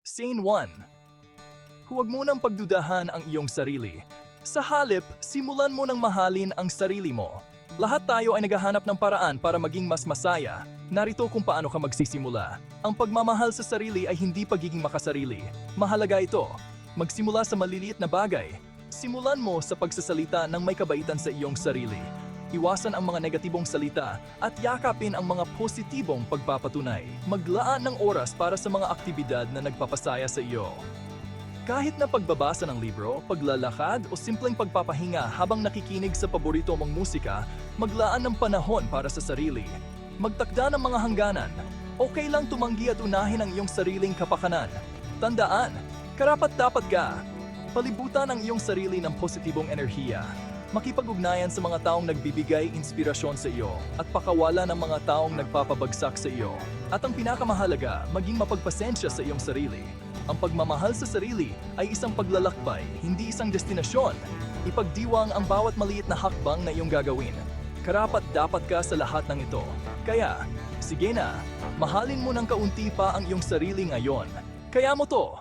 Scene 1. Huwag mo nang pagdudahan ang iyong sarili. Sa halip, simulan mo nang mahalin ang sarili mo. Lahat tayo ay naghahanap ng paraan para maging mas masaya. Narito kung paano ka magsisimula. Ang pagmamahal sa sarili ay hindi pagiging makasarili. Mahalaga ito. Magsimula sa maliliit na bagay. Simulan mo sa pagsasalita ng may kabaitan sa iyong sarili. Iwasan ang mga negatibong salita at yakapin ang mga positibong pagpapatunay. Maglaan ng oras para sa mga aktibidad na nagpapasaya sa iyo. Kahit na pagbabasa ng libro, paglalakad o simpleng pagpapahinga habang nakikinig sa paborito mong musika, maglaan ng panahon para sa sarili. Magtakda ng mga hangganan. Okay lang tumanggi at unahin ang iyong sariling kapakanan. Tandaan, karapat-dapat ka. Palibutan ang iyong sarili ng positibong enerhiya. Makipag-ugnayan sa mga taong nagbibigay inspirasyon sa iyo at pakawala ng mga taong nagpapabagsak sa iyo. At ang pinakamahalaga, maging mapagpasensya sa iyong sarili. Ang pagmamahal sa sarili ay isang paglalakbay, hindi isang destinasyon. Ipagdiwang ang bawat maliit na hakbang na iyong gagawin. Karapat-dapat ka sa lahat ng ito. Kaya, sige na, mahalin mo ng kaunti pa ang iyong sarili ngayon. Kaya mo to!